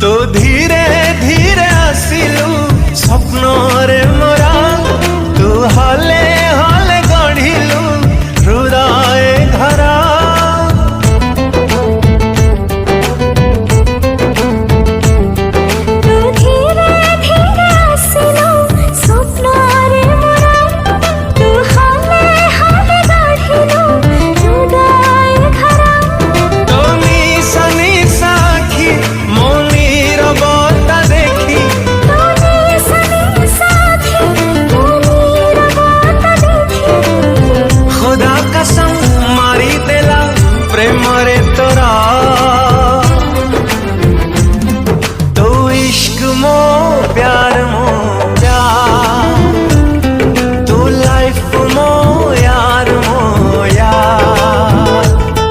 तो धीरे धीरे आसिलु स्वप्न रे मोरा तू हले हले गढ़िलु हृदय घरा तू धीरे धीरे आसिलु स्वप्न रे मोरा तू हले हले गढ़िलु हृदय घरा तो निशा निशा आखि मनीर बता देखी खुदा कसम मारी देला प्रेम रे